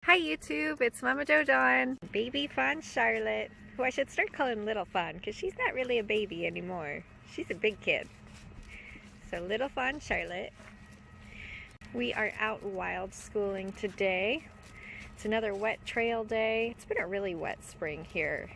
Hi YouTube, it's Mama Jojon. Baby Fawn Charlotte, who I should start calling Little Fawn because she's not really a baby anymore. She's a big kid. So Little Fawn Charlotte. We are out wild schooling today. It's another wet trail day. It's been a really wet spring here.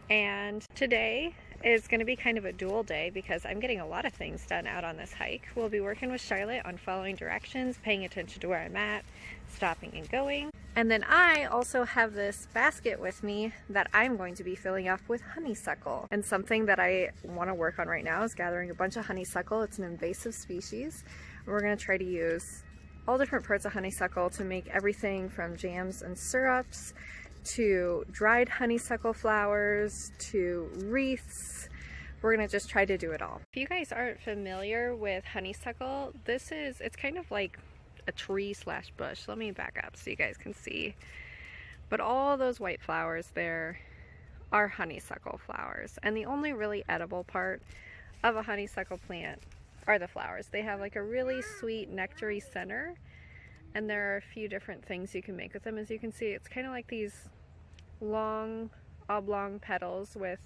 And today is going to be kind of a dual day because I'm getting a lot of things done out on this hike. We'll be working with Charlotte on following directions, paying attention to where I'm at, stopping and going. And then I also have this basket with me that I'm going to be filling up with honeysuckle. And something that I want to work on right now is gathering a bunch of honeysuckle. It's an invasive species. We're going to try to use all different parts of honeysuckle to make everything from jams and syrups to dried honeysuckle flowers to wreaths. We're gonna just try to do it all. If you guys aren't familiar with honeysuckle, it's kind of like a tree slash bush. Let me back up so you guys can see. But all those white flowers there are honeysuckle flowers. And the only really edible part of a honeysuckle plant are the flowers. They have like a really sweet nectary center. And there are a few different things you can make with them. As you can see, it's kind of like these long oblong petals with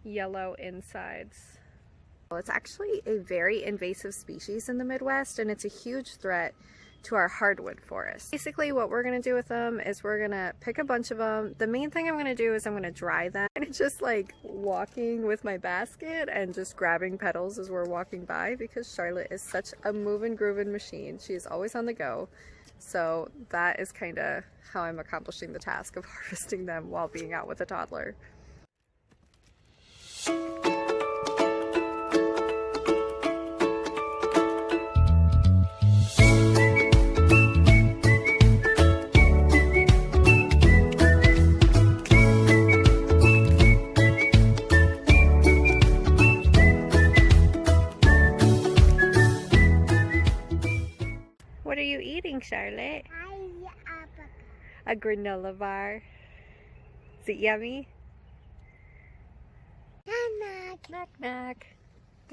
yellow insides. Well, it's actually a very invasive species in the Midwest, and it's a huge threat to our hardwood forests. Basically what we're going to do with them is we're going to pick a bunch of them. The main thing I'm going to do is I'm going to dry them. And it's just like walking with my basket and just grabbing petals as we're walking by because Charlotte is such a moving, grooving machine. She is always on the go. So that is kind of how I'm accomplishing the task of harvesting them while being out with a toddler. What are you eating, Charlotte? A granola bar. Is it yummy? Knock, knock.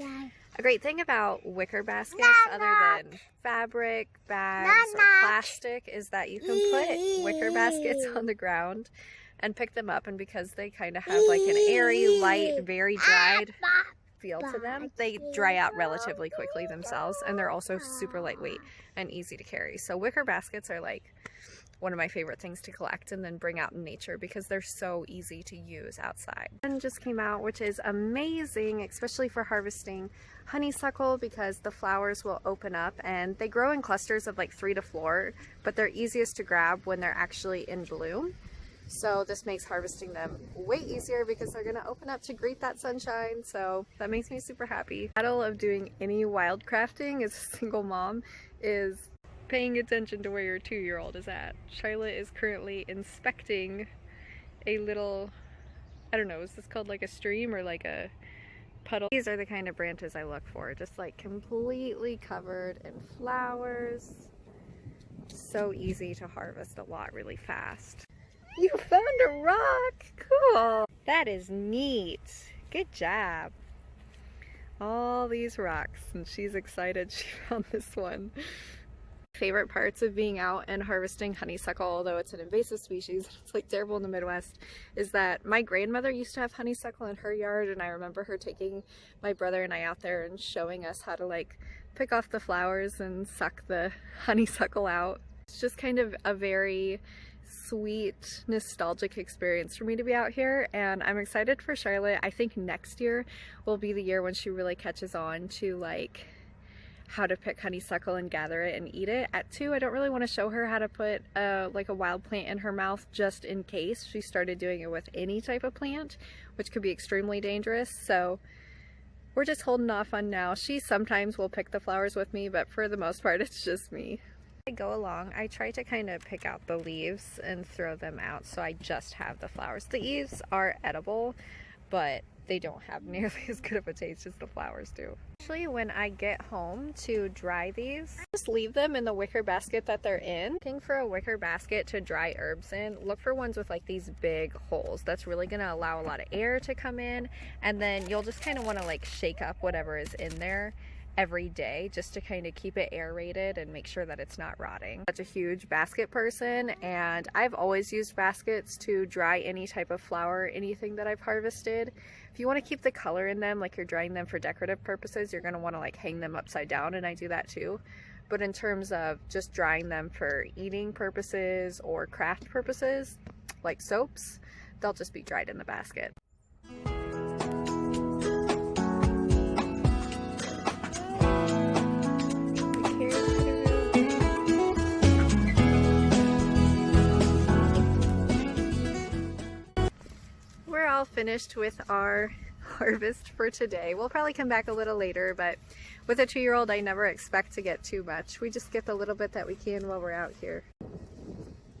A great thing about wicker baskets, other than fabric, bags, or plastic, is that you can put wicker baskets on the ground and pick them up, and because they kind of have like an airy, light, very dried feel to them, they dry out relatively quickly themselves, and they're also super lightweight and easy to carry. So wicker baskets are like one of my favorite things to collect and then bring out in nature because they're so easy to use outside. And just came out, which is amazing, especially for harvesting honeysuckle because the flowers will open up and they grow in clusters of like 3 to 4, but they're easiest to grab when they're actually in bloom. So this makes harvesting them way easier because they're going to open up to greet that sunshine. So that makes me super happy. The battle of doing any wild crafting as a single mom is paying attention to where your 2-year-old is at. Charlotte is currently inspecting a little, I don't know, is this called like a stream or like a puddle? These are the kind of branches I look for, just like completely covered in flowers. So easy to harvest a lot really fast. You found a rock! Cool! That is neat. Good job. All these rocks, and she's excited she found this one. Favorite parts of being out and harvesting honeysuckle, although it's an invasive species, it's like terrible in the Midwest, is that my grandmother used to have honeysuckle in her yard, and I remember her taking my brother and I out there and showing us how to like pick off the flowers and suck the honeysuckle out. It's just kind of a very sweet, nostalgic experience for me to be out here, and I'm excited for Charlotte. I think next year will be the year when she really catches on to like how to pick honeysuckle and gather it and eat it. At 2, I don't really want to show her how to put like a wild plant in her mouth just in case she started doing it with any type of plant, which could be extremely dangerous. So we're just holding off on now. She sometimes will pick the flowers with me, but for the most part it's just me. I go along, I try to kind of pick out the leaves and throw them out so I just have the flowers. The leaves are edible, but they don't have nearly as good of a taste as the flowers do. Actually, when I get home to dry these, just leave them in the wicker basket that they're in. Looking for a wicker basket to dry herbs in, look for ones with like these big holes. That's really going to allow a lot of air to come in, and then you'll just kind of want to like shake up whatever is in there every day just to kind of keep it aerated and make sure that it's not rotting. I'm such a huge basket person, and I've always used baskets to dry any type of flower, anything that I've harvested. If you want to keep the color in them, like you're drying them for decorative purposes, you're going to want to like hang them upside down, and I do that too. But in terms of just drying them for eating purposes or craft purposes, like soaps, they'll just be dried in the basket. We're all finished with our harvest for today. We'll probably come back a little later, but with a 2-year-old, I never expect to get too much. We just get the little bit that we can while we're out here.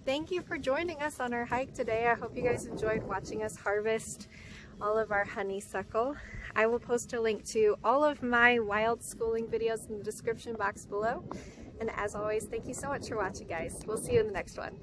Thank you for joining us on our hike today. I hope you guys enjoyed watching us harvest all of our honeysuckle. I will post a link to all of my wild schooling videos in the description box below. And as always, thank you so much for watching, guys. We'll see you in the next one.